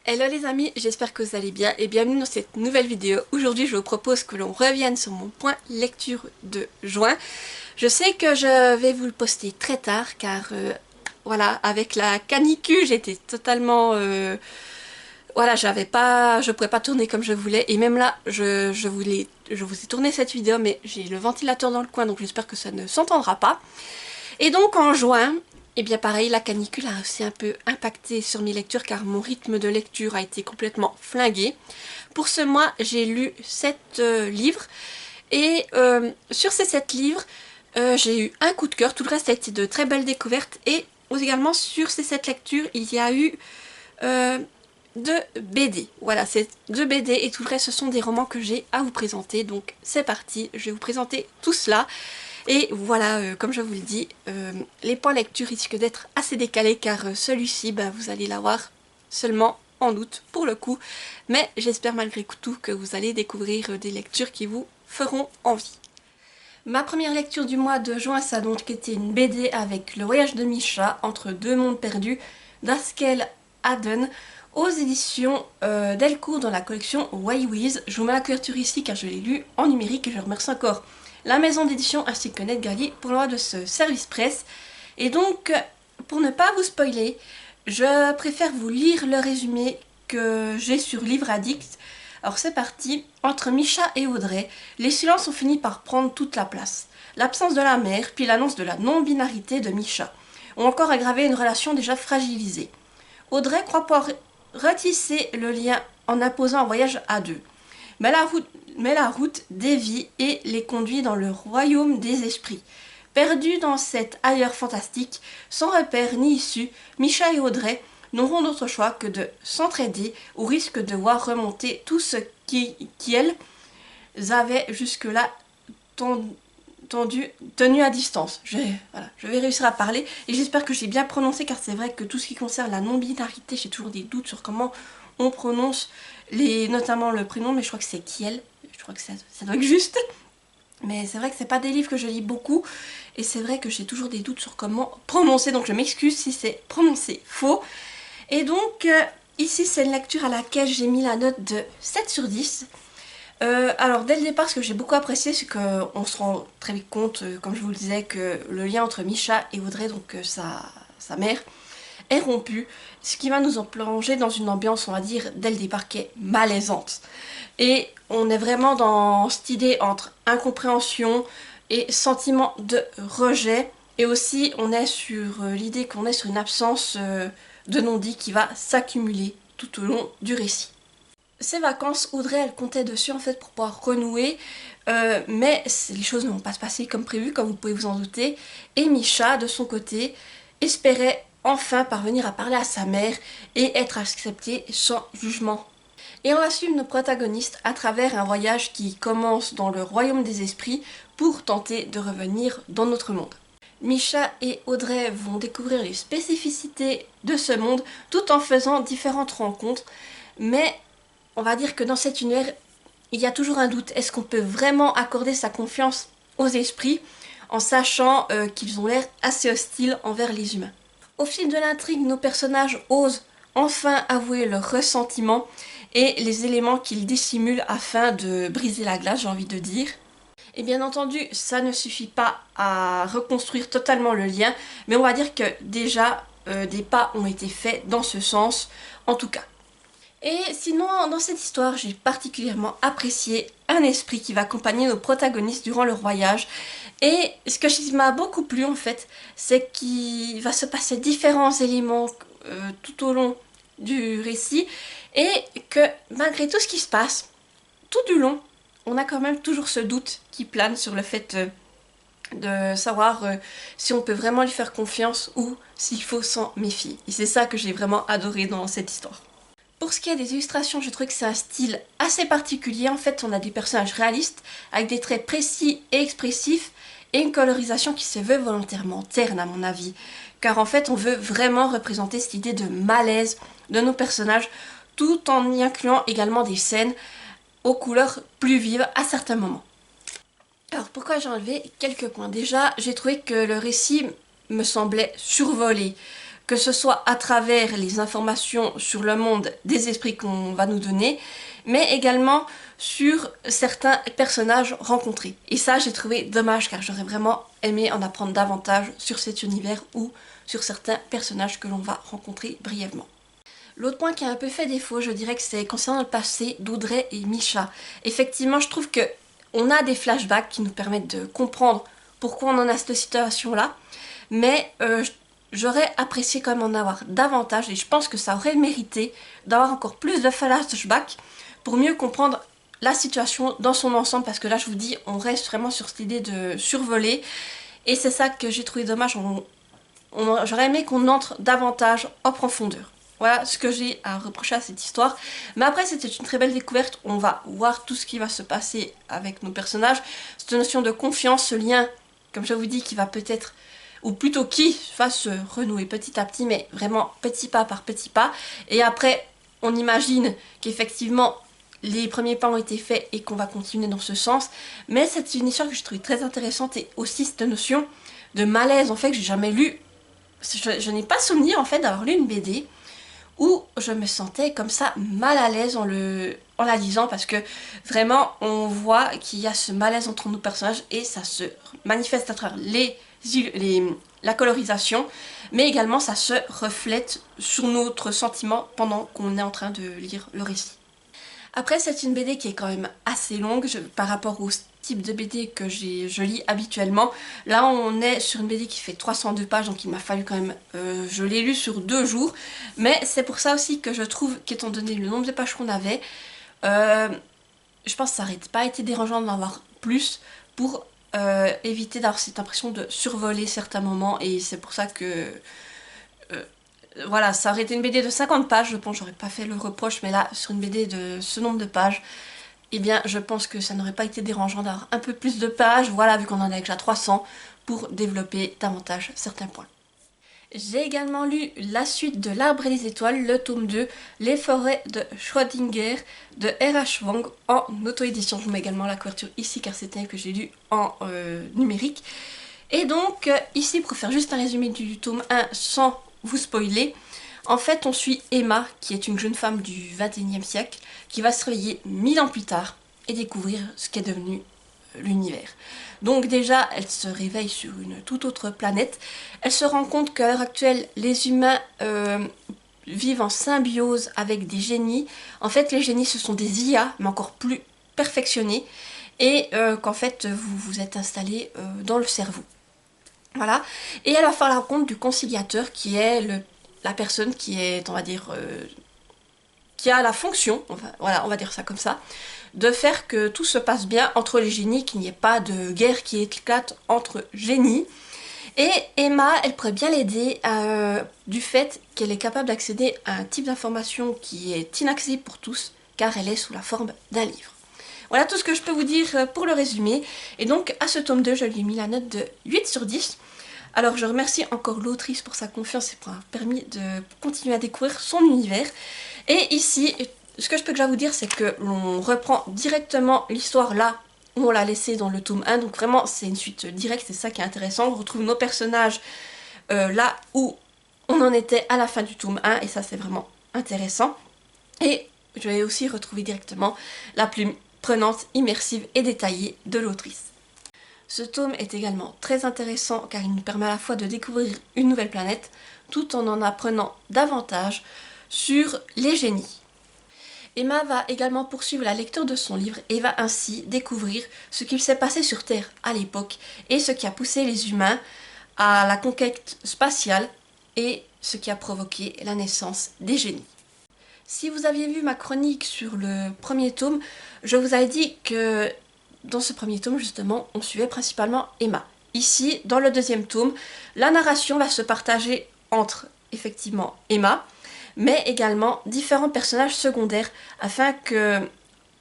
Hello les amis, j'espère que vous allez bien et bienvenue dans cette nouvelle vidéo. Aujourd'hui je vous propose que l'on revienne sur mon point lecture de juin. Je sais que je vais vous le poster très tard car voilà, avec la canicule j'étais totalement... voilà, je pouvais pas tourner comme je voulais et même là je vous ai tourné cette vidéo mais j'ai le ventilateur dans le coin donc j'espère que ça ne s'entendra pas. Et donc en juin, eh bien pareil, la canicule a aussi un peu impacté sur mes lectures car mon rythme de lecture a été complètement flingué. Pour ce mois, j'ai lu 7 livres et sur ces 7 livres, j'ai eu un coup de cœur. Tout le reste a été de très belles découvertes et également sur ces 7 lectures, il y a eu euh, 2 BD. Voilà, c'est 2 BD et tout le reste ce sont des romans que j'ai à vous présenter. Donc c'est parti, je vais vous présenter tout cela. Et voilà, comme je vous le dis, les points lecture risquent d'être assez décalés car celui-ci, bah, vous allez l'avoir seulement en août pour le coup. Mais j'espère malgré tout que vous allez découvrir des lectures qui vous feront envie. Ma première lecture du mois de juin, ça a donc été une BD avec Le voyage de Misha, Entre deux mondes perdus, d'Askel Aden, aux éditions Delcourt dans la collection Waywiz. Je vous mets la couverture ici car je l'ai lu en numérique et je remercie encore la maison d'édition ainsi que NetGalley pour l'envoi de ce service presse. Et donc, pour ne pas vous spoiler, je préfère vous lire le résumé que j'ai sur Livre Addict. Alors c'est parti. Entre Misha et Audrey, les silences ont fini par prendre toute la place. L'absence de la mère, puis l'annonce de la non-binarité de Misha, ont encore aggravé une relation déjà fragilisée. Audrey croit pouvoir retisser le lien en imposant un voyage à deux. Mais la route dévie et les conduit dans le royaume des esprits. Perdus dans cet ailleurs fantastique, sans repère ni issue, Misha et Audrey n'auront d'autre choix que de s'entraider au risque de voir remonter tout ce qu'elles avaient jusque-là tenu à distance. Je vais réussir à parler et j'espère que j'ai bien prononcé car c'est vrai que tout ce qui concerne la non-binarité, j'ai toujours des doutes sur comment on prononce notamment le prénom, mais je crois que c'est Kiel. Je crois que ça doit être juste. Mais c'est vrai que c'est pas des livres que je lis beaucoup et c'est vrai que j'ai toujours des doutes sur comment prononcer, donc je m'excuse si c'est prononcé faux. Et donc ici c'est une lecture à laquelle j'ai mis la note de 7 sur 10. Alors dès le départ, ce que j'ai beaucoup apprécié, c'est qu'on se rend très vite compte, comme je vous le disais, que le lien entre Misha et Audrey, donc sa mère, est rompu, ce qui va nous en plonger dans une ambiance, on va dire, dès le départ, qui est malaisante. Et on est vraiment dans cette idée entre incompréhension et sentiment de rejet, et aussi on est sur l'idée qu'on est sur une absence de non-dit qui va s'accumuler tout au long du récit. Ces vacances, Audrey, elle comptait dessus en fait pour pouvoir renouer, mais les choses ne vont pas se passer comme prévu, comme vous pouvez vous en douter. Et Misha, de son côté, espérait enfin parvenir à parler à sa mère et être accepté sans jugement. Et on va suivre nos protagonistes à travers un voyage qui commence dans le royaume des esprits pour tenter de revenir dans notre monde. Misha et Audrey vont découvrir les spécificités de ce monde tout en faisant différentes rencontres, mais on va dire que dans cet univers, il y a toujours un doute. Est-ce qu'on peut vraiment accorder sa confiance aux esprits en sachant qu'ils ont l'air assez hostiles envers les humains? Au fil de l'intrigue, nos personnages osent enfin avouer leur ressentiment et les éléments qu'ils dissimulent afin de briser la glace, j'ai envie de dire. Et bien entendu, ça ne suffit pas à reconstruire totalement le lien, mais on va dire que déjà des pas ont été faits dans ce sens, en tout cas. Et sinon, dans cette histoire, j'ai particulièrement apprécié un esprit qui va accompagner nos protagonistes durant leur voyage. Et ce qui m'a beaucoup plu en fait, c'est qu'il va se passer différents éléments tout au long du récit et que malgré tout ce qui se passe, tout du long, on a quand même toujours ce doute qui plane sur le fait de savoir si on peut vraiment lui faire confiance ou s'il faut s'en méfier. Et c'est ça que j'ai vraiment adoré dans cette histoire. Pour ce qui est des illustrations, je trouve que c'est un style assez particulier. En fait, on a des personnages réalistes avec des traits précis et expressifs et une colorisation qui se veut volontairement terne à mon avis. Car en fait, on veut vraiment représenter cette idée de malaise de nos personnages tout en y incluant également des scènes aux couleurs plus vives à certains moments. Alors pourquoi j'ai enlevé quelques points? Déjà, j'ai trouvé que le récit me semblait survolé. que ce soit à travers les informations sur le monde des esprits qu'on va nous donner, mais également sur certains personnages rencontrés. Et ça, j'ai trouvé dommage car j'aurais vraiment aimé en apprendre davantage sur cet univers ou sur certains personnages que l'on va rencontrer brièvement. L'autre point qui a un peu fait défaut, je dirais que c'est concernant le passé d'Audrey et Misha. Effectivement, je trouve que on a des flashbacks qui nous permettent de comprendre pourquoi on en a cette situation-là, mais j'aurais apprécié quand même en avoir davantage et je pense que ça aurait mérité d'avoir encore plus de flashbacks pour mieux comprendre la situation dans son ensemble, parce que là je vous dis, on reste vraiment sur cette idée de survoler et c'est ça que j'ai trouvé dommage. J'aurais aimé qu'on entre davantage en profondeur. Voilà ce que j'ai à reprocher à cette histoire. Mais après, c'était une très belle découverte. On va voir tout ce qui va se passer avec nos personnages. Cette notion de confiance, ce lien, comme je vous dis, qui va peut-être, ou plutôt qui va se renouer petit à petit, mais vraiment petit pas par petit pas. Et après, on imagine qu'effectivement, les premiers pas ont été faits et qu'on va continuer dans ce sens. Mais c'est une histoire que je trouve très intéressante et aussi cette notion de malaise, en fait, que j'ai jamais lu. Je n'ai pas souvenir, en fait, d'avoir lu une BD où je me sentais comme ça mal à l'aise en la lisant, parce que vraiment on voit qu'il y a ce malaise entre nos personnages et ça se manifeste à travers la colorisation, mais également ça se reflète sur notre sentiment pendant qu'on est en train de lire le récit. Après, c'est une BD qui est quand même assez longue par rapport au type de BD que je lis habituellement. Là, on est sur une BD qui fait 302 pages, donc il m'a fallu quand même... je l'ai lu sur 2 jours. Mais c'est pour ça aussi que je trouve qu'étant donné le nombre de pages qu'on avait, je pense que ça n'aurait pas été dérangeant d'en avoir plus pour éviter d'avoir cette impression de survoler certains moments. Et c'est pour ça que... voilà, ça aurait été une BD de 50 pages, je pense, j'aurais pas fait le reproche, mais là, sur une BD de ce nombre de pages, eh bien, je pense que ça n'aurait pas été dérangeant d'avoir un peu plus de pages, voilà, vu qu'on en a déjà 300, pour développer davantage certains points. J'ai également lu la suite de L'Arbre et les Étoiles, le tome 2, Les forêts de Schrödinger, de R.H. Wang, en auto-édition. Je vous mets également la couverture ici, car c'est elle que j'ai lu en numérique. Et donc, ici, pour faire juste un résumé du tome 1 sans vous spoiler, en fait on suit Emma, qui est une jeune femme du XXIe siècle, qui va se réveiller 1000 ans plus tard et découvrir ce qu'est devenu l'univers. Donc déjà, elle se réveille sur une toute autre planète. Elle se rend compte qu'à l'heure actuelle, les humains vivent en symbiose avec des génies. En fait, les génies, ce sont des IA, mais encore plus perfectionnés, et qu'en fait, vous vous êtes installé dans le cerveau. Voilà, et elle va faire la rencontre du conciliateur, qui est la personne qui est, on va dire, qui a la fonction, voilà, on va dire ça comme ça, de faire que tout se passe bien entre les génies, qu'il n'y ait pas de guerre qui éclate entre génies. Et Emma, elle pourrait bien l'aider du fait qu'elle est capable d'accéder à un type d'information qui est inaccessible pour tous, car elle est sous la forme d'un livre. Voilà tout ce que je peux vous dire pour le résumé. Et donc à ce tome 2, je lui ai mis la note de 8 sur 10. Alors je remercie encore l'autrice pour sa confiance et pour avoir permis de continuer à découvrir son univers. Et ici, ce que je peux déjà vous dire, c'est que l'on reprend directement l'histoire là où on l'a laissée dans le tome 1. Donc vraiment, c'est une suite directe, c'est ça qui est intéressant. On retrouve nos personnages là où on en était à la fin du tome 1. Et ça, c'est vraiment intéressant. Et je vais aussi retrouver directement la plume prenante, immersive et détaillée de l'autrice. Ce tome est également très intéressant car il nous permet à la fois de découvrir une nouvelle planète tout en apprenant davantage sur les génies. Emma va également poursuivre la lecture de son livre et va ainsi découvrir ce qu'il s'est passé sur Terre à l'époque et ce qui a poussé les humains à la conquête spatiale et ce qui a provoqué la naissance des génies. Si vous aviez vu ma chronique sur le premier tome, je vous avais dit que dans ce premier tome, justement, on suivait principalement Emma. Ici, dans le deuxième tome, la narration va se partager entre, effectivement, Emma, mais également différents personnages secondaires, afin que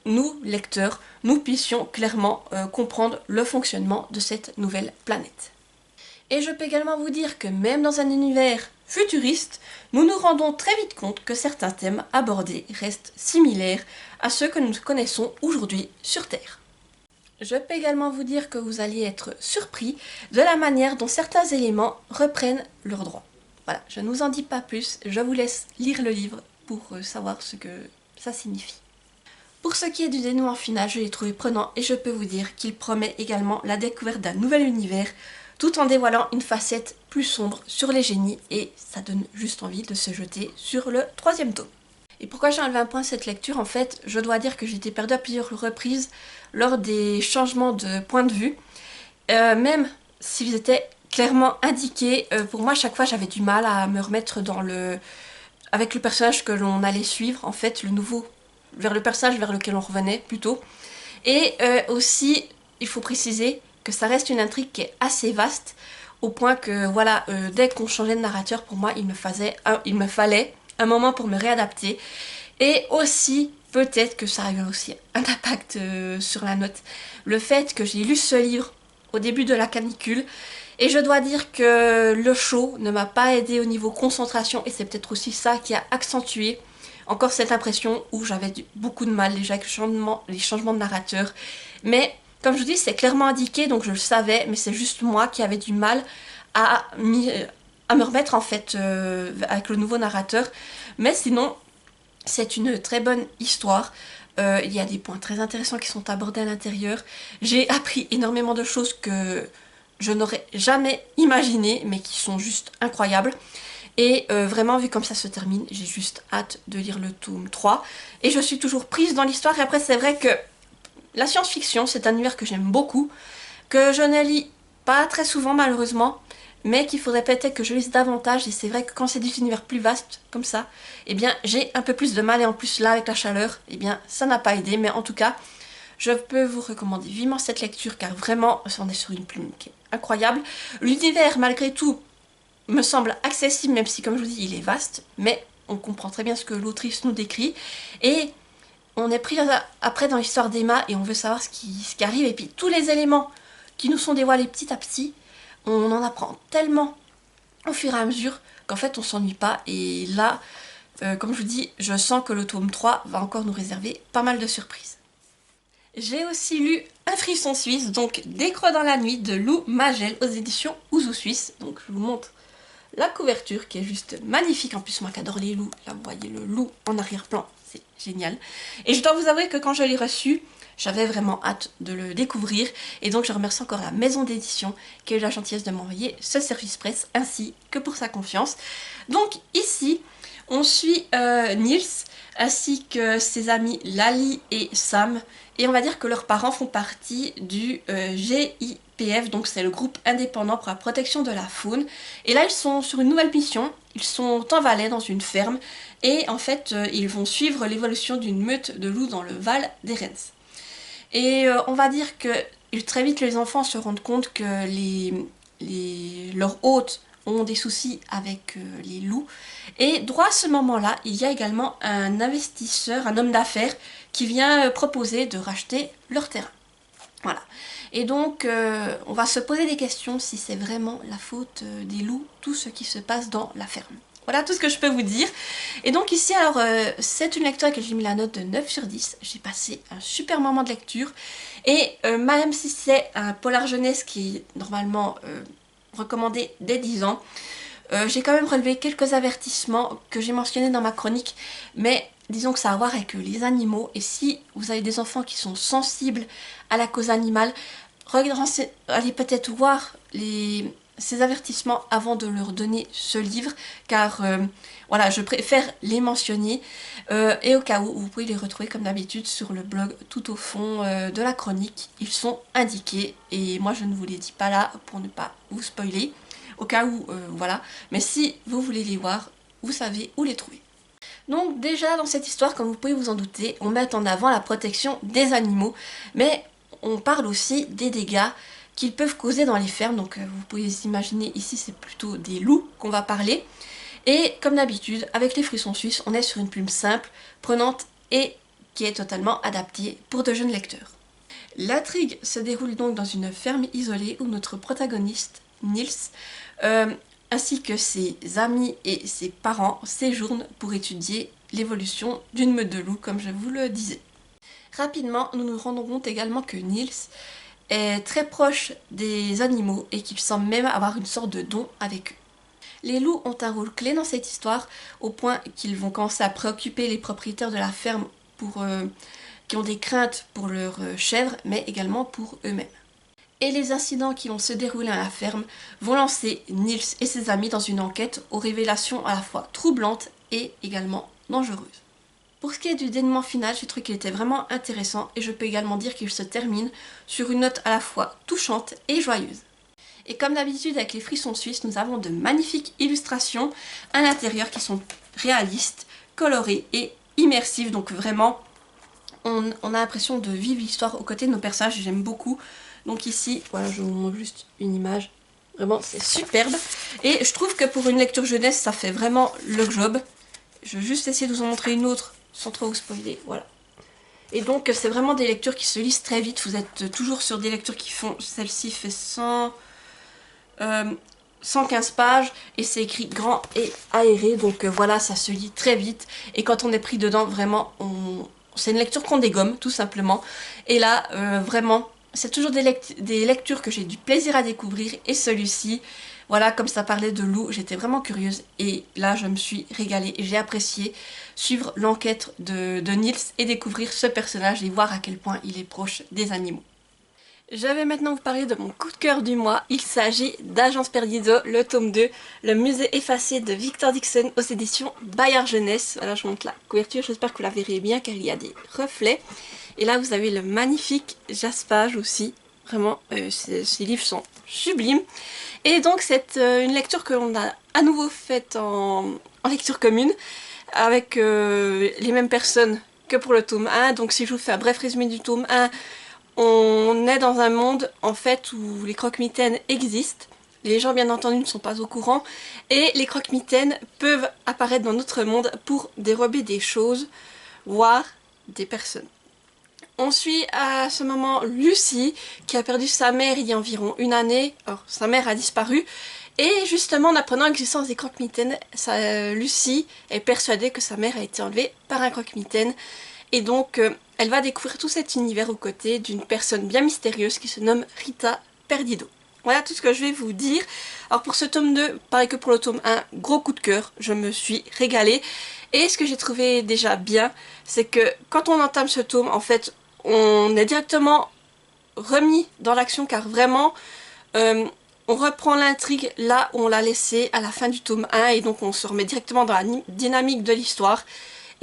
nous, lecteurs, nous puissions clairement comprendre le fonctionnement de cette nouvelle planète. Et je peux également vous dire que même dans un univers futuriste, nous nous rendons très vite compte que certains thèmes abordés restent similaires à ceux que nous connaissons aujourd'hui sur Terre. Je peux également vous dire que vous allez être surpris de la manière dont certains éléments reprennent leurs droits. voilà, je ne vous en dis pas plus, je vous laisse lire le livre pour savoir ce que ça signifie. Pour ce qui est du dénouement final, je l'ai trouvé prenant et je peux vous dire qu'il promet également la découverte d'un nouvel univers tout en dévoilant une facette plus sombre sur les génies et ça donne juste envie de se jeter sur le 3e tome. Et pourquoi j'ai enlevé un point à cette lecture? En fait, je dois dire que j'ai été perdue à plusieurs reprises lors des changements de point de vue, même s'ils étaient clairement indiqués. Pour moi, à chaque fois, j'avais du mal à me remettre avec le personnage que l'on allait suivre, en fait, vers le personnage vers lequel on revenait plutôt. Et aussi, il faut préciser que ça reste une intrigue qui est assez vaste, au point que voilà, dès qu'on changeait de narrateur, pour moi, il me fallait un moment pour me réadapter. Et aussi, peut-être que ça a eu aussi un impact sur la note. Le fait que j'ai lu ce livre au début de la canicule, et je dois dire que le chaud ne m'a pas aidé au niveau concentration, et c'est peut-être aussi ça qui a accentué encore cette impression où j'avais beaucoup de mal déjà avec les changements de narrateur. Mais comme je vous dis, c'est clairement indiqué, donc je le savais, mais c'est juste moi qui avais du mal à me remettre en fait avec le nouveau narrateur. Mais sinon, c'est une très bonne histoire. Il y a des points très intéressants qui sont abordés à l'intérieur. J'ai appris énormément de choses que je n'aurais jamais imaginées, mais qui sont juste incroyables. Et vraiment, vu comme ça se termine, j'ai juste hâte de lire le tome 3. Et je suis toujours prise dans l'histoire. Et après, c'est vrai que la science-fiction, c'est un univers que j'aime beaucoup, que je ne lis pas très souvent malheureusement, mais qu'il faudrait peut-être que je lise davantage. Et c'est vrai que quand c'est des univers plus vastes, comme ça, eh bien, j'ai un peu plus de mal. Et en plus, là, avec la chaleur, eh bien, ça n'a pas aidé. Mais en tout cas, je peux vous recommander vivement cette lecture, car vraiment, on est sur une plume qui est incroyable. L'univers, malgré tout, me semble accessible, même si, comme je vous dis, il est vaste, mais on comprend très bien ce que l'autrice nous décrit. Et on est pris après dans l'histoire d'Emma et on veut savoir ce qui arrive. Et puis tous les éléments qui nous sont dévoilés petit à petit, on en apprend tellement au fur et à mesure qu'en fait on s'ennuie pas. Et là, comme je vous dis, je sens que le tome 3 va encore nous réserver pas mal de surprises. J'ai aussi lu Un frisson suisse, donc Des Croix dans la nuit de Lou Magel aux éditions Ouzou Suisse. Donc je vous montre la couverture qui est juste magnifique. En plus, moi qui adore les loups, là vous voyez le loup en arrière-plan, c'est génial. Et je dois vous avouer que quand je l'ai reçu, j'avais vraiment hâte de le découvrir. Et donc je remercie encore la maison d'édition qui a eu la gentillesse de m'envoyer ce service presse ainsi que pour sa confiance. Donc ici, on suit Niels ainsi que ses amis Lali et Sam. Et on va dire que leurs parents font partie du GIPF, donc c'est le groupe indépendant pour la protection de la faune. Et là ils sont sur une nouvelle mission, ils sont en Valais dans une ferme. Et en fait ils vont suivre l'évolution d'une meute de loups dans le Val d'Erens. Et on va dire que très vite les enfants se rendent compte que leurs hôtes ont des soucis avec les loups. Et droit à ce moment-là, il y a également un investisseur, un homme d'affaires, qui vient proposer de racheter leur terrain. Voilà. Et donc, on va se poser des questions si c'est vraiment la faute des loups, tout ce qui se passe dans la ferme. Voilà tout ce que je peux vous dire. Et donc ici, alors, c'est une lecture à laquelle j'ai mis la note de 9 sur 10. J'ai passé un super moment de lecture. Et même si c'est un polar jeunesse qui est normalement recommandé dès 10 ans, j'ai quand même relevé quelques avertissements que j'ai mentionnés dans ma chronique. Mais disons que ça a à voir avec les animaux. Et si vous avez des enfants qui sont sensibles à la cause animale, allez peut-être voir ces avertissements avant de leur donner ce livre, car voilà, je préfère les mentionner et au cas où, vous pouvez les retrouver comme d'habitude sur le blog tout au fond de la chronique. Ils sont indiqués et moi je ne vous les dis pas là pour ne pas vous spoiler, au cas où, voilà, mais si vous voulez les voir, vous savez où les trouver. Donc déjà dans cette histoire, comme vous pouvez vous en douter, on met en avant la protection des animaux, mais on parle aussi des dégâts qu'ils peuvent causer dans les fermes. Donc vous pouvez imaginer ici c'est plutôt des loups qu'on va parler. Et comme d'habitude avec les frissons suisses, on est sur une plume simple, prenante et qui est totalement adaptée pour de jeunes lecteurs. L'intrigue se déroule donc dans une ferme isolée où notre protagoniste, Niels, ainsi que ses amis et ses parents séjournent pour étudier l'évolution d'une meute de loups, comme je vous le disais. Rapidement, nous nous rendons compte également que Niels est très proche des animaux et qu'il semble même avoir une sorte de don avec eux. Les loups ont un rôle clé dans cette histoire, au point qu'ils vont commencer à préoccuper les propriétaires de la ferme qui ont des craintes pour leurs chèvres, mais également pour eux-mêmes. Et les incidents qui vont se dérouler à la ferme vont lancer Niels et ses amis dans une enquête aux révélations à la fois troublantes et également dangereuses. Pour ce qui est du dénouement final, j'ai trouvé qu'il était vraiment intéressant et je peux également dire qu'il se termine sur une note à la fois touchante et joyeuse. Et comme d'habitude avec les frissons suisses, nous avons de magnifiques illustrations à l'intérieur qui sont réalistes, colorées et immersives. Donc vraiment, on a l'impression de vivre l'histoire aux côtés de nos personnages et j'aime beaucoup. Donc ici, voilà, je vous montre juste une image. Vraiment, c'est superbe. Et je trouve que pour une lecture jeunesse, ça fait vraiment le job. Je vais juste essayer de vous en montrer une autre sans trop vous spoiler. Voilà. Et donc, c'est vraiment des lectures qui se lisent très vite. Vous êtes toujours sur des lectures qui font... Celle-ci fait 115 pages et c'est écrit grand et aéré, donc voilà, ça se lit très vite et quand on est pris dedans, vraiment, c'est une lecture qu'on dégomme tout simplement. Et là, vraiment, c'est toujours des lectures que j'ai du plaisir à découvrir et celui-ci, voilà, comme ça parlait de loup, j'étais vraiment curieuse et là je me suis régalée et j'ai apprécié suivre l'enquête de Niels et découvrir ce personnage et voir à quel point il est proche des animaux. Je vais maintenant vous parler de mon coup de cœur du mois. Il s'agit d'Agence Perdido, le tome 2, le musée effacé de Victor Dixon aux éditions Bayard Jeunesse. Voilà, je montre la couverture, j'espère que vous la verrez bien car il y a des reflets. Et là, vous avez le magnifique jaspage aussi. Vraiment, ces livres sont sublimes. Et donc, c'est une lecture que l'on a à nouveau faite en lecture commune avec les mêmes personnes que pour le tome 1. Donc, si je vous fais un bref résumé du tome 1, on est dans un monde en fait où les croque-mitaines existent. Les gens bien entendu ne sont pas au courant et les croque-mitaines peuvent apparaître dans notre monde pour dérober des choses, voire des personnes. On suit à ce moment Lucie qui a perdu sa mère il y a environ une année. Alors, sa mère a disparu et justement en apprenant l'existence des croque-mitaines, Lucie est persuadée que sa mère a été enlevée par un croque-mitaine. Et donc, elle va découvrir tout cet univers aux côtés d'une personne bien mystérieuse qui se nomme Rita Perdido. Voilà tout ce que je vais vous dire. Alors pour ce tome 2, pareil que pour le tome 1, gros coup de cœur, je me suis régalée. Et ce que j'ai trouvé déjà bien, c'est que quand on entame ce tome, en fait, on est directement remis dans l'action car vraiment, on reprend l'intrigue là où on l'a laissée à la fin du tome 1 et donc on se remet directement dans la dynamique de l'histoire.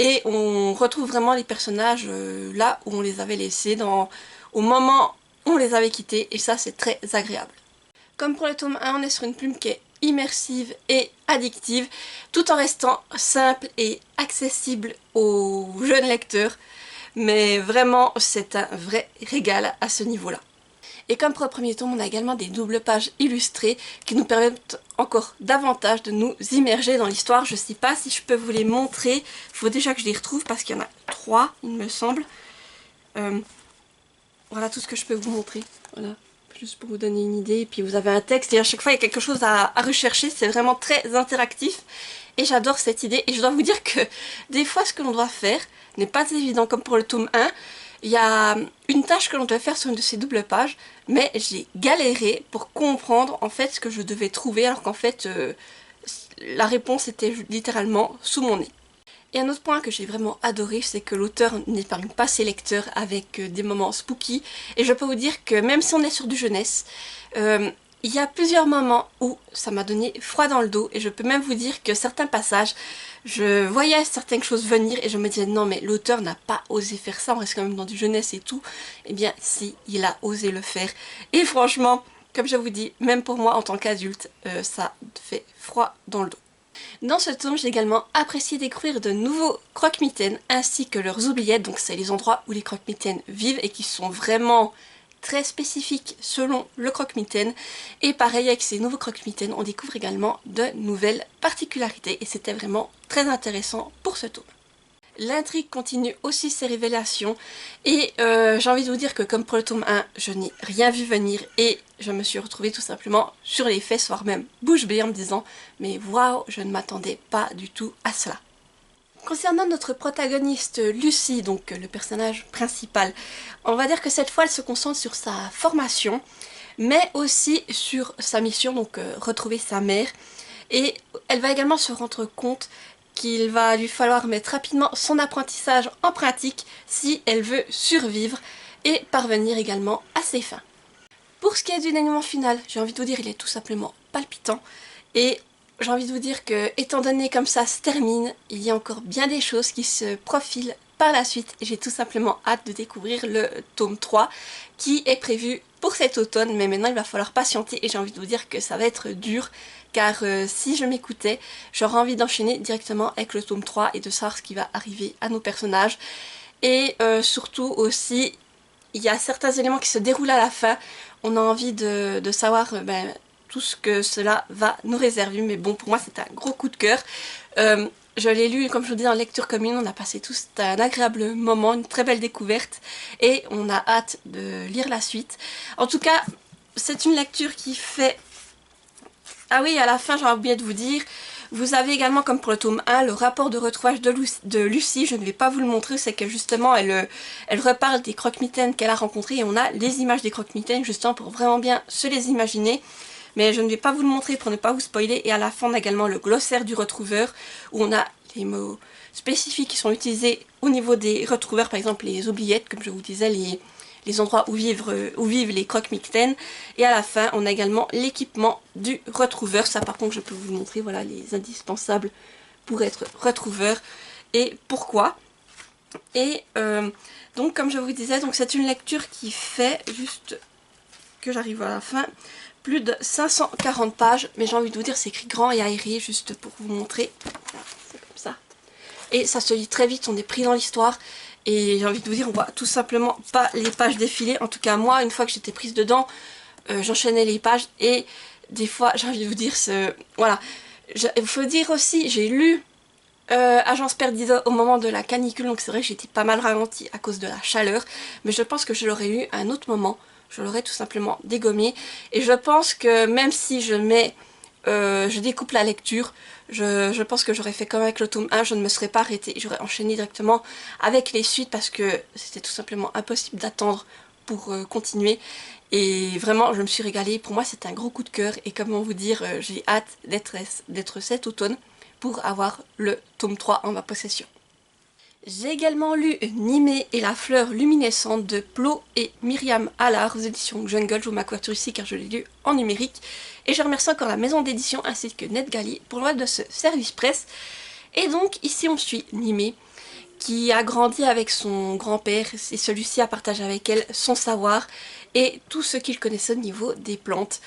Et on retrouve vraiment les personnages là où on les avait laissés, au moment où on les avait quittés, et ça c'est très agréable. Comme pour le tome 1, on est sur une plume qui est immersive et addictive, tout en restant simple et accessible aux jeunes lecteurs, mais vraiment c'est un vrai régal à ce niveau-là. Et comme pour le premier tome, on a également des doubles pages illustrées qui nous permettent encore davantage de nous immerger dans l'histoire. Je ne sais pas si je peux vous les montrer. Il faut déjà que je les retrouve parce qu'il y en a 3, il me semble. Voilà tout ce que je peux vous montrer. Voilà, juste pour vous donner une idée. Et puis vous avez un texte et à chaque fois il y a quelque chose à rechercher. C'est vraiment très interactif. Et j'adore cette idée. Et je dois vous dire que des fois ce que l'on doit faire n'est pas évident comme pour le tome 1. Il y a une tâche que l'on doit faire sur une de ces doubles pages, mais j'ai galéré pour comprendre en fait ce que je devais trouver alors qu'en fait la réponse était littéralement sous mon nez. Et un autre point que j'ai vraiment adoré, c'est que l'auteur n'épargne pas ses lecteurs avec des moments spooky. Et je peux vous dire que même si on est sur du jeunesse, il y a plusieurs moments où ça m'a donné froid dans le dos. Et je peux même vous dire que certains passages, je voyais certaines choses venir et je me disais non mais l'auteur n'a pas osé faire ça, on reste quand même dans du jeunesse et tout. Eh bien si, il a osé le faire. Et franchement, comme je vous dis, même pour moi en tant qu'adulte, ça fait froid dans le dos. Dans ce tome, j'ai également apprécié découvrir de nouveaux croque-mitaines ainsi que leurs oubliettes, donc c'est les endroits où les croque-mitaines vivent et qui sont vraiment très spécifiques selon le croque-mitaine. Et pareil avec ces nouveaux croque-mitaines, on découvre également de nouvelles particularités et c'était vraiment très intéressant pour ce tome. L'intrigue continue aussi ses révélations et j'ai envie de vous dire que comme pour le tome 1, je n'ai rien vu venir et je me suis retrouvée tout simplement sur les fesses, voire même bouche bée en me disant mais waouh, je ne m'attendais pas du tout à cela. Concernant notre protagoniste Lucie, donc le personnage principal, on va dire que cette fois elle se concentre sur sa formation mais aussi sur sa mission, donc retrouver sa mère. Et elle va également se rendre compte qu'il va lui falloir mettre rapidement son apprentissage en pratique si elle veut survivre et parvenir également à ses fins. Pour ce qui est du dénouement final, j'ai envie de vous dire, il est tout simplement palpitant. Et j'ai envie de vous dire que, étant donné comme ça se termine, il y a encore bien des choses qui se profilent par la suite. Et j'ai tout simplement hâte de découvrir le tome 3 qui est prévu pour cet automne. Mais maintenant, il va falloir patienter et j'ai envie de vous dire que ça va être dur. Car si je m'écoutais, j'aurais envie d'enchaîner directement avec le tome 3 et de savoir ce qui va arriver à nos personnages. Et surtout aussi, il y a certains éléments qui se déroulent à la fin. On a envie de savoir tout ce que cela va nous réserver. Mais bon, pour moi, c'est un gros coup de cœur. Je l'ai lu, comme je vous dis, en lecture commune. On a passé tous un agréable moment, une très belle découverte. Et on a hâte de lire la suite. En tout cas, c'est une lecture qui fait... Ah oui, à la fin, j'ai oublié de vous dire... Vous avez également, comme pour le tome 1, le rapport de retrouvage de Lucie. Je ne vais pas vous le montrer, c'est que justement, elle reparle des croque-mitaines qu'elle a rencontrés et on a les images des croque-mitaines, justement, pour vraiment bien se les imaginer. Mais je ne vais pas vous le montrer pour ne pas vous spoiler. Et à la fin, on a également le glossaire du retrouveur, où on a les mots spécifiques qui sont utilisés au niveau des retrouveurs, par exemple les oubliettes, comme je vous disais, les endroits où vivent les croque-mitaines. Et à la fin, on a également l'équipement du retrouveur. Ça, par contre, je peux vous montrer, voilà, les indispensables pour être retrouveur et pourquoi. Et donc, comme je vous disais, c'est une lecture qui fait, juste que j'arrive à la fin, plus de 540 pages. Mais j'ai envie de vous dire, c'est écrit grand et aéré, juste pour vous montrer. Voilà, c'est comme ça. Et ça se lit très vite, on est pris dans l'histoire. Et j'ai envie de vous dire, on voit tout simplement pas les pages défiler. En tout cas, moi, une fois que j'étais prise dedans, j'enchaînais les pages. Et des fois, j'ai envie de vous dire, voilà. Il faut dire aussi, j'ai lu Agence Perdida au moment de la canicule. Donc c'est vrai que j'étais pas mal ralentie à cause de la chaleur. Mais je pense que je l'aurais lu à un autre moment. Je l'aurais tout simplement dégommé. Et je pense que même si je découpe la lecture, je pense que j'aurais fait comme avec le tome 1, je ne me serais pas arrêtée, j'aurais enchaîné directement avec les suites parce que c'était tout simplement impossible d'attendre pour continuer. Et vraiment, je me suis régalée. Pour moi, c'est un gros coup de cœur. Et comment vous dire, j'ai hâte d'être cet automne pour avoir le tome 3 en ma possession. J'ai également lu Nimé et la fleur luminescente de Plo et Myriam Allard aux éditions Jungle. Je vous mets ma couverture ici car je l'ai lu en numérique. Et je remercie encore la maison d'édition ainsi que NetGalley pour l'aide de ce service presse. Et donc ici on suit Nimé qui a grandi avec son grand-père et celui-ci a partagé avec elle son savoir et tout ce qu'il connaissait au niveau des plantes.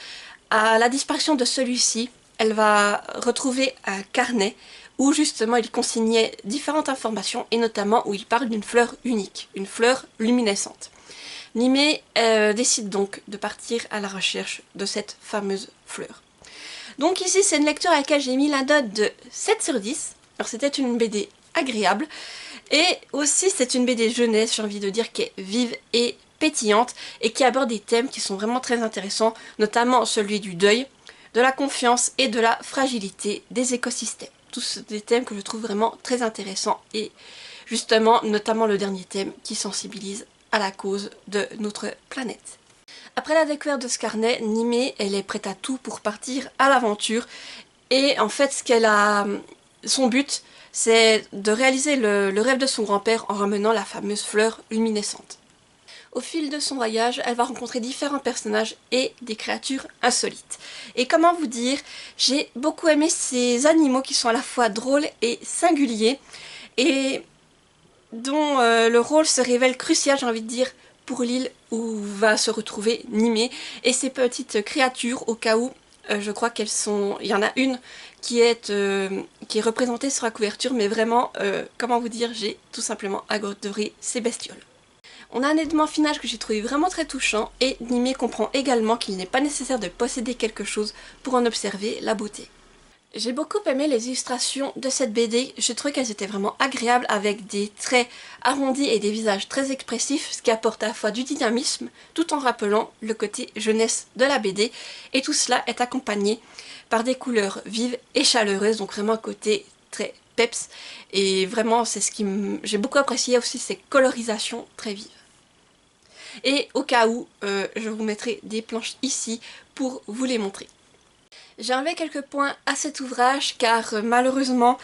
À la disparition de celui-ci, elle va retrouver un carnet où justement il consignait différentes informations et notamment où il parle d'une fleur unique, une fleur luminescente. Nimé décide donc de partir à la recherche de cette fameuse fleur. Donc ici c'est une lecture à laquelle j'ai mis la note de 7 sur 10. Alors c'était une BD agréable et aussi c'est une BD jeunesse, j'ai envie de dire, qui est vive et pétillante et qui aborde des thèmes qui sont vraiment très intéressants, notamment celui du deuil, de la confiance et de la fragilité des écosystèmes. Tous des thèmes que je trouve vraiment très intéressants et justement notamment le dernier thème qui sensibilise à la cause de notre planète. Après la découverte de ce carnet, Nimé, elle est prête à tout pour partir à l'aventure et en fait son but c'est de réaliser le rêve de son grand-père en ramenant la fameuse fleur luminescente. Au fil de son voyage, elle va rencontrer différents personnages et des créatures insolites. Et comment vous dire, j'ai beaucoup aimé ces animaux qui sont à la fois drôles et singuliers et dont le rôle se révèle crucial, j'ai envie de dire, pour l'île où va se retrouver Nimé et ces petites créatures au cas où, je crois qu'elles sont... Il y en a une qui est représentée sur la couverture, mais vraiment, comment vous dire, j'ai tout simplement adoré ces bestioles. On a un élément final que j'ai trouvé vraiment très touchant et Nimé comprend également qu'il n'est pas nécessaire de posséder quelque chose pour en observer la beauté. J'ai beaucoup aimé les illustrations de cette BD, je trouvais qu'elles étaient vraiment agréables avec des traits arrondis et des visages très expressifs, ce qui apporte à la fois du dynamisme tout en rappelant le côté jeunesse de la BD et tout cela est accompagné par des couleurs vives et chaleureuses, donc vraiment un côté très peps et vraiment c'est ce qui j'ai beaucoup apprécié aussi ces colorisations très vives. Et au cas où, je vous mettrai des planches ici pour vous les montrer. J'ai enlevé quelques points à cet ouvrage car malheureusement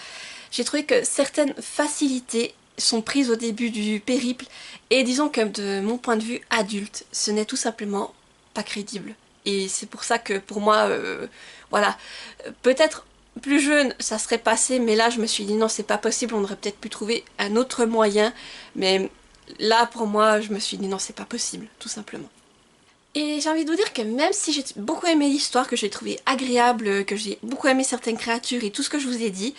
j'ai trouvé que certaines facilités sont prises au début du périple et disons que de mon point de vue adulte, ce n'est tout simplement pas crédible. Et c'est pour ça que pour moi, voilà, peut-être plus jeune ça serait passé, mais là je me suis dit non c'est pas possible, on aurait peut-être pu trouver un autre moyen, mais là pour moi je me suis dit non c'est pas possible, tout simplement. Et j'ai envie de vous dire que même si j'ai beaucoup aimé l'histoire, que j'ai trouvé agréable, que j'ai beaucoup aimé certaines créatures et tout ce que je vous ai dit,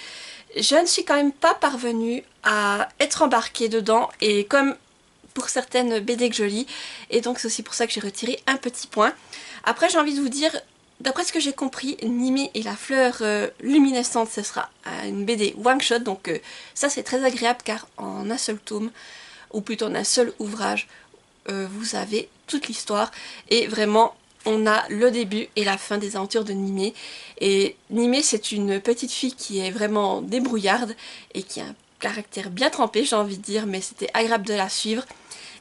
je ne suis quand même pas parvenue à être embarquée dedans, et comme pour certaines BD que je lis, et donc c'est aussi pour ça que j'ai retiré un petit point. Après j'ai envie de vous dire, d'après ce que j'ai compris, Nimé et la fleur luminescente, ce sera une BD one shot, donc ça c'est très agréable car en un seul tome, ou plutôt en un seul ouvrage, vous avez toute l'histoire et vraiment on a le début et la fin des aventures de Nimé. Et Nimé c'est une petite fille qui est vraiment débrouillarde et qui a un caractère bien trempé, j'ai envie de dire, mais c'était agréable de la suivre.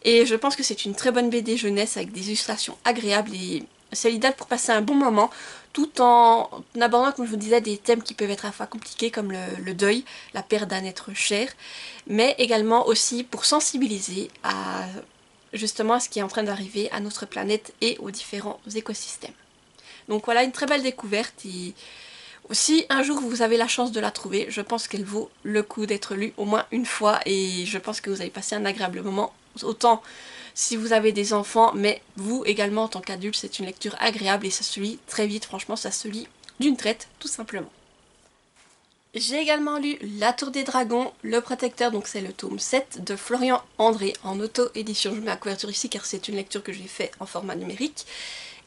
Et je pense que c'est une très bonne BD jeunesse avec des illustrations agréables et c'est l'idéal pour passer un bon moment tout en abordant, comme je vous disais, des thèmes qui peuvent être à la fois compliqués comme le deuil, la perte d'un être cher, mais également aussi pour sensibiliser à justement à ce qui est en train d'arriver à notre planète et aux différents écosystèmes. Donc voilà, une très belle découverte, et si un jour vous avez la chance de la trouver, je pense qu'elle vaut le coup d'être lue au moins une fois et je pense que vous avez passé un agréable moment, autant si vous avez des enfants, mais vous également en tant qu'adulte, c'est une lecture agréable et ça se lit très vite, franchement ça se lit d'une traite tout simplement. J'ai également lu La Tour des Dragons, le protecteur, donc c'est le tome 7 de Florian André en auto-édition. Je mets la couverture ici car c'est une lecture que j'ai faite en format numérique.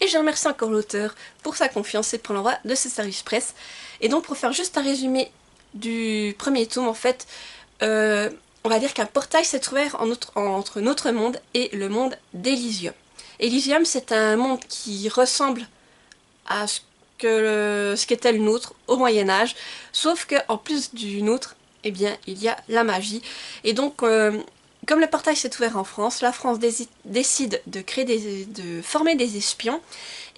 Et je remercie encore l'auteur pour sa confiance et pour l'envoi de ce service presse. Et donc pour faire juste un résumé du premier tome, en fait, on va dire qu'un portail s'est ouvert entre notre monde et le monde d'Elysium. Elysium, c'est un monde qui ressemble à ce qu'était le nôtre au Moyen-Âge, sauf qu'en plus du nôtre, eh bien, il y a la magie. Et donc, comme le portail s'est ouvert en France, la France décide de former des espions,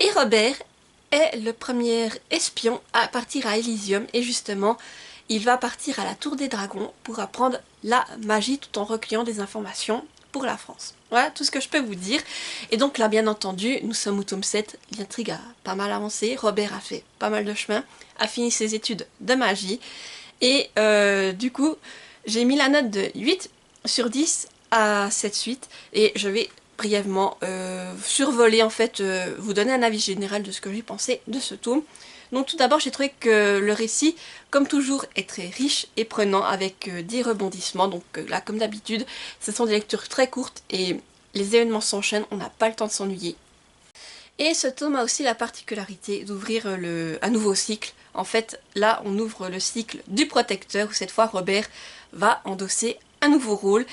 et Robert est le premier espion à partir à Elysium, et justement, il va partir à la Tour des Dragons pour apprendre la magie tout en recueillant des informations pour la France. Voilà tout ce que je peux vous dire. Et donc là, bien entendu, nous sommes au tome 7, l'intrigue a pas mal avancé, Robert a fait pas mal de chemin, a fini ses études de magie, et du coup, j'ai mis la note de 8 sur 10 à cette suite, et je vais brièvement survoler, en fait, vous donner un avis général de ce que j'ai pensé de ce tome. Donc tout d'abord, j'ai trouvé que le récit, comme toujours, est très riche et prenant avec des rebondissements. Donc là, comme d'habitude, ce sont des lectures très courtes et les événements s'enchaînent, on n'a pas le temps de s'ennuyer. Et ce tome a aussi la particularité d'ouvrir un nouveau cycle. En fait, là, on ouvre le cycle du protecteur, où cette fois, Robert va endosser un nouveau rôle.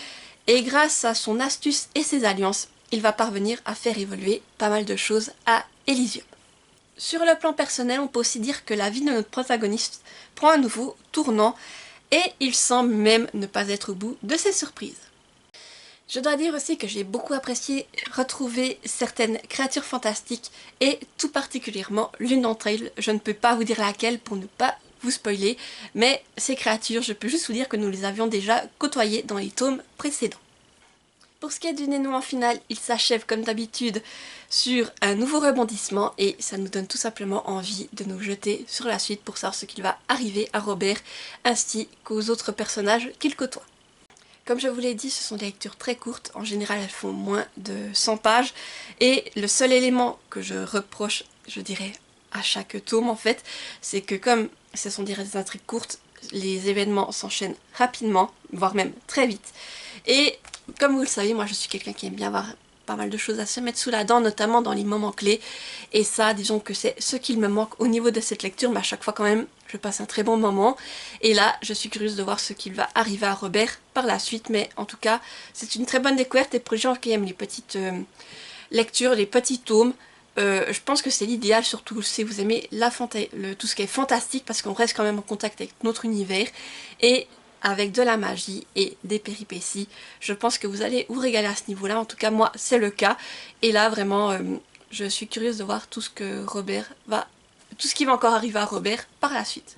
Et grâce à son astuce et ses alliances, il va parvenir à faire évoluer pas mal de choses à Elysium. Sur le plan personnel, on peut aussi dire que la vie de notre protagoniste prend un nouveau tournant et il semble même ne pas être au bout de ses surprises. Je dois dire aussi que j'ai beaucoup apprécié retrouver certaines créatures fantastiques et tout particulièrement l'une d'entre elles, je ne peux pas vous dire laquelle pour ne pas vous spoiler, mais ces créatures, je peux juste vous dire que nous les avions déjà côtoyées dans les tomes précédents. Pour ce qui est du dénouement final, il s'achève comme d'habitude sur un nouveau rebondissement et ça nous donne tout simplement envie de nous jeter sur la suite pour savoir ce qu'il va arriver à Robert ainsi qu'aux autres personnages qu'il côtoie. Comme je vous l'ai dit, ce sont des lectures très courtes, en général elles font moins de 100 pages et le seul élément que je reproche, je dirais, à chaque tome en fait, c'est que comme ce sont des intrigues courtes, les événements s'enchaînent rapidement, voire même très vite. Et comme vous le savez, moi je suis quelqu'un qui aime bien avoir pas mal de choses à se mettre sous la dent, notamment dans les moments clés. Et ça, disons que c'est ce qu'il me manque au niveau de cette lecture, mais à chaque fois quand même, je passe un très bon moment. Et là, je suis curieuse de voir ce qu'il va arriver à Robert par la suite, mais en tout cas, c'est une très bonne découverte. Et pour les gens qui aiment les petites lectures, les petits tomes, je pense que c'est l'idéal, surtout si vous aimez tout ce qui est fantastique, parce qu'on reste quand même en contact avec notre univers. Et avec de la magie et des péripéties. Je pense que vous allez vous régaler à ce niveau-là. En tout cas, moi, c'est le cas. Et là, vraiment, je suis curieuse de voir tout ce que Robert va tout ce qui va encore arriver à Robert par la suite.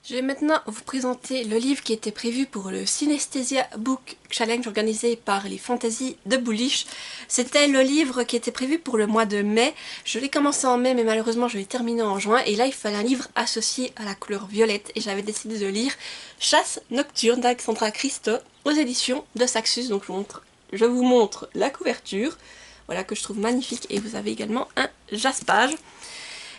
Je vais maintenant vous présenter le livre qui était prévu pour le Synesthesia Book Challenge organisé par les Fantasy de Bullish. C'était le livre qui était prévu pour le mois de mai. Je l'ai commencé en mai mais malheureusement je l'ai terminé en juin. Et là il fallait un livre associé à la couleur violette et j'avais décidé de lire Chasse nocturne d'Alexandra Christo aux éditions de Saxus. Donc je vous montre la couverture, voilà, que je trouve magnifique, et vous avez également un jaspage.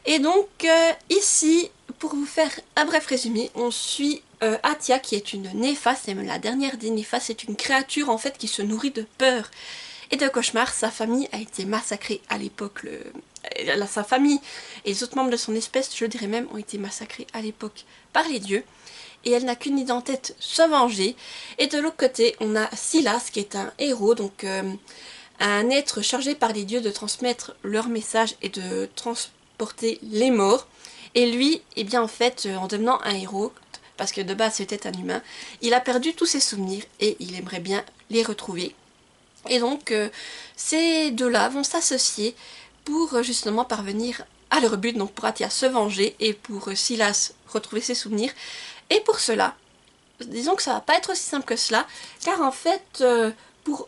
Et donc ici, pour vous faire un bref résumé, on suit Atia qui est une néfaste, et même la dernière des néfastes, c'est une créature en fait qui se nourrit de peur et de cauchemars. Sa famille a été massacrée à l'époque, sa famille et les autres membres de son espèce, je dirais même, ont été massacrés à l'époque par les dieux. Et elle n'a qu'une idée en tête, se venger. Et de l'autre côté, on a Silas qui est un héros, donc un être chargé par les dieux de transmettre leur message et de transporter les morts. Et lui, eh bien en fait, en devenant un héros, parce que de base c'était un humain, il a perdu tous ses souvenirs et il aimerait bien les retrouver. Et donc ces deux-là vont s'associer pour justement parvenir à leur but, donc pour Atia se venger et pour Silas retrouver ses souvenirs. Et pour cela, disons que ça va pas être aussi simple que cela, car en fait, pour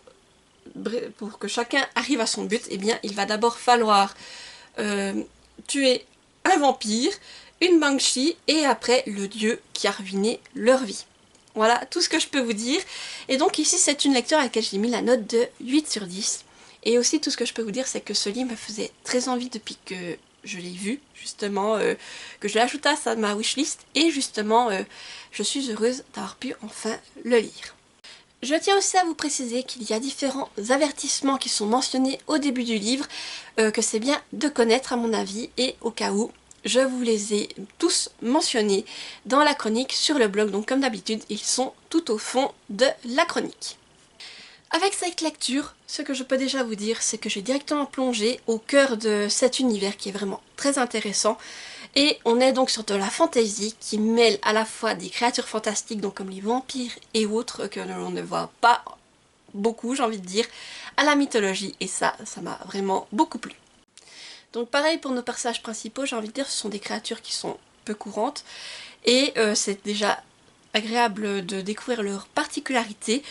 que chacun arrive à son but, eh bien il va d'abord falloir tuer un vampire, une banshee et après le dieu qui a ruiné leur vie. Voilà tout ce que je peux vous dire. Et donc ici c'est une lecture à laquelle j'ai mis la note de 8 sur 10. Et aussi tout ce que je peux vous dire c'est que ce livre me faisait très envie depuis que je l'ai vu, justement, que je l'ai ajouté à ma wishlist. Et justement je suis heureuse d'avoir pu enfin le lire. Je tiens aussi à vous préciser qu'il y a différents avertissements qui sont mentionnés au début du livre, que c'est bien de connaître à mon avis, et au cas où, je vous les ai tous mentionnés dans la chronique sur le blog, donc comme d'habitude, ils sont tout au fond de la chronique. Avec cette lecture, ce que je peux déjà vous dire, c'est que j'ai directement plongé au cœur de cet univers qui est vraiment très intéressant. Et on est donc sur de la fantasy qui mêle à la fois des créatures fantastiques, donc comme les vampires et autres, que l'on ne voit pas beaucoup, j'ai envie de dire, à la mythologie. Et ça m'a vraiment beaucoup plu. Donc pareil pour nos personnages principaux, j'ai envie de dire, ce sont des créatures qui sont peu courantes. Et c'est déjà agréable de découvrir leurs particularités.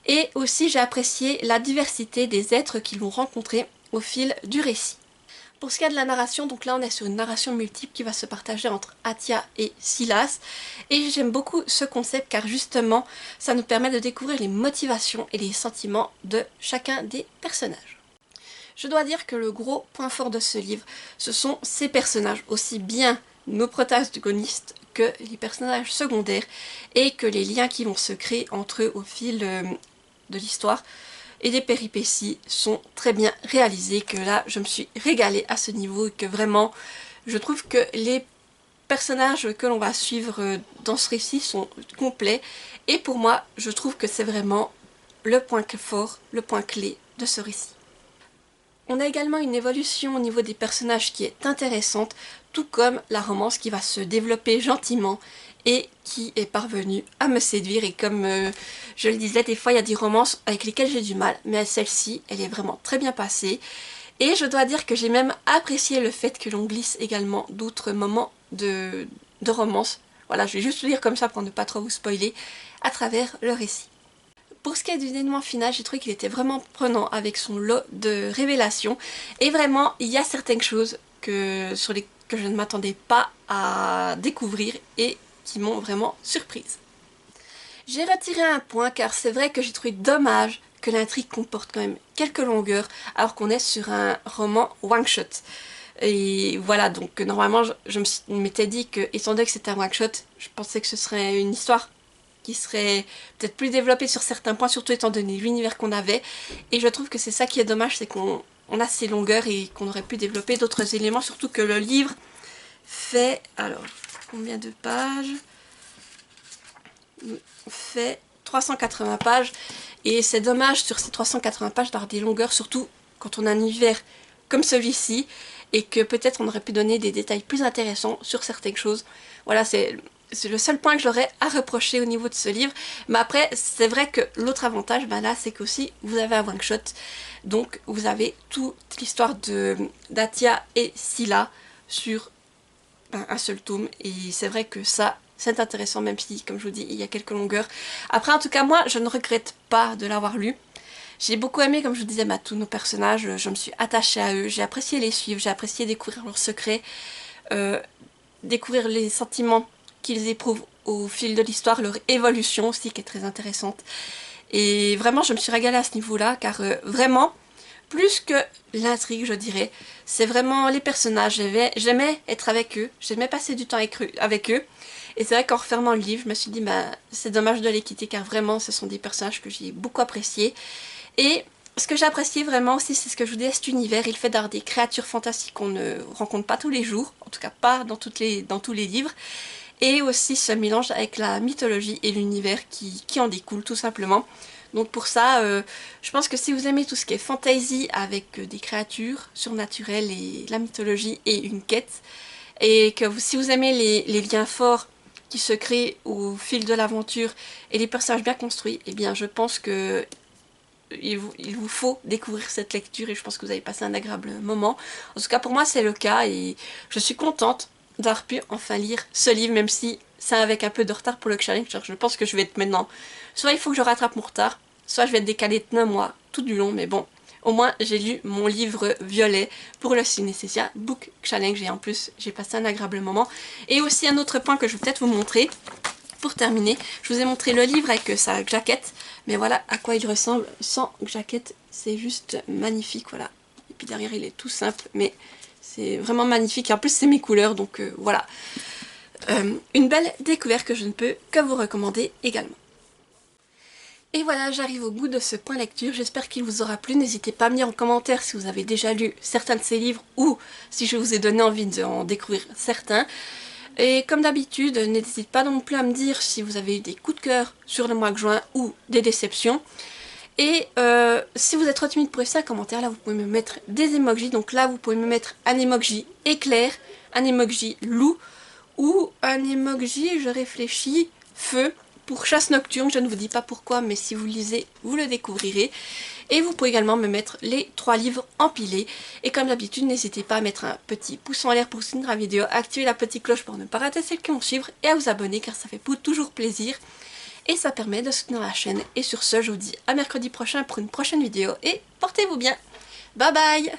Et aussi j'ai apprécié la diversité des êtres qu'ils vont rencontrer au fil du récit. Pour ce qui est de la narration, donc là on est sur une narration multiple qui va se partager entre Atia et Silas. Et j'aime beaucoup ce concept car justement ça nous permet de découvrir les motivations et les sentiments de chacun des personnages. Je dois dire que le gros point fort de ce livre, ce sont ces personnages, aussi bien nos protagonistes que les personnages secondaires et que les liens qui vont se créer entre eux au fil de l'histoire et des péripéties sont très bien réalisés, que là je me suis régalée à ce niveau et que vraiment je trouve que les personnages que l'on va suivre dans ce récit sont complets et pour moi je trouve que c'est vraiment le point fort, le point clé de ce récit. On a également une évolution au niveau des personnages qui est intéressante, tout comme la romance qui va se développer gentiment et qui est parvenue à me séduire. Et comme je le disais, des fois il y a des romances avec lesquelles j'ai du mal, mais celle-ci, elle est vraiment très bien passée. Et je dois dire que j'ai même apprécié le fait que l'on glisse également d'autres moments de romance. Voilà, je vais juste le lire comme ça pour ne pas trop vous spoiler à travers le récit. Pour ce qui est du dénouement final, j'ai trouvé qu'il était vraiment prenant avec son lot de révélations. Et vraiment, il y a certaines choses que je ne m'attendais pas à découvrir et qui m'ont vraiment surprise. J'ai retiré un point car c'est vrai que j'ai trouvé dommage que l'intrigue comporte quand même quelques longueurs alors qu'on est sur un roman one-shot. Et voilà, donc normalement je m'étais dit que, étant donné que c'était un one-shot, je pensais que ce serait une histoire qui serait peut-être plus développée sur certains points, surtout étant donné l'univers qu'on avait. Et je trouve que c'est ça qui est dommage, c'est qu'on a ces longueurs et qu'on aurait pu développer d'autres éléments, surtout que le livre fait, alors, combien de pages? Fait 380 pages. Et c'est dommage sur ces 380 pages d'avoir des longueurs, surtout quand on a un univers comme celui-ci, et que peut-être on aurait pu donner des détails plus intéressants sur certaines choses. Voilà, c'est le seul point que j'aurais à reprocher au niveau de ce livre. Mais après, c'est vrai que l'autre avantage, ben là, c'est qu'aussi vous avez un one shot. Donc vous avez toute l'histoire d'Atia et Scylla sur un seul tome. Et c'est vrai que ça, c'est intéressant, même si, comme je vous dis, il y a quelques longueurs. Après, en tout cas, moi, je ne regrette pas de l'avoir lu. J'ai beaucoup aimé, comme je vous disais, tous nos personnages. Je me suis attachée à eux. J'ai apprécié les suivre. J'ai apprécié découvrir leurs secrets. Découvrir les sentiments qu'ils éprouvent au fil de l'histoire. Leur évolution aussi, qui est très intéressante. Et vraiment, je me suis régalée à ce niveau-là, car vraiment, plus que l'intrigue, je dirais, c'est vraiment les personnages. J'aimais être avec eux, j'aimais passer du temps avec eux. Et c'est vrai qu'en refermant le livre, je me suis dit, bah, c'est dommage de les quitter, car vraiment, ce sont des personnages que j'ai beaucoup appréciés. Et ce que j'ai apprécié vraiment aussi, c'est ce que je vous dis, cet univers, il fait d'avoir des créatures fantastiques qu'on ne rencontre pas tous les jours, en tout cas pas dans tous les livres. Et aussi ce mélange avec la mythologie et l'univers qui en découle tout simplement. Donc pour ça, je pense que si vous aimez tout ce qui est fantasy avec des créatures surnaturelles et la mythologie et une quête, et que si vous aimez les liens forts qui se créent au fil de l'aventure et les personnages bien construits, eh bien je pense que il vous faut découvrir cette lecture et je pense que vous avez passé un agréable moment. En tout cas pour moi c'est le cas et je suis contente d'avoir pu enfin lire ce livre, même si c'est avec un peu de retard pour le challenge. Je pense que je vais être maintenant, soit il faut que je rattrape mon retard, soit je vais être décalée de 1 mois tout du long, mais bon, au moins j'ai lu mon livre violet pour le Synesthesia Book Challenge et en plus j'ai passé un agréable moment. Et aussi un autre point que je vais peut-être vous montrer pour terminer, je vous ai montré le livre avec sa jaquette, mais voilà à quoi il ressemble sans jaquette, c'est juste magnifique, voilà. Et puis derrière il est tout simple, mais c'est vraiment magnifique, et en plus c'est mes couleurs, donc voilà. Une belle découverte que je ne peux que vous recommander également. Et voilà, j'arrive au bout de ce point lecture, j'espère qu'il vous aura plu. N'hésitez pas à me dire en commentaire si vous avez déjà lu certains de ces livres ou si je vous ai donné envie d'en découvrir certains. Et comme d'habitude, n'hésitez pas non plus à me dire si vous avez eu des coups de cœur sur le mois de juin ou des déceptions. Et si vous êtes trop timide pour laisser un commentaire, là vous pouvez me mettre des emojis. Donc là vous pouvez me mettre un emoji éclair, un emoji loup ou un emoji, je réfléchis, feu. Pour chasse nocturne, je ne vous dis pas pourquoi, mais si vous lisez, vous le découvrirez. Et vous pouvez également me mettre les 3 livres empilés. Et comme d'habitude, n'hésitez pas à mettre un petit pouce en l'air pour soutenir la vidéo, à activer la petite cloche pour ne pas rater celles qui vont suivre, et à vous abonner car ça fait toujours plaisir. Et ça permet de soutenir la chaîne. Et sur ce, je vous dis à mercredi prochain pour une prochaine vidéo. Et portez-vous bien. Bye bye!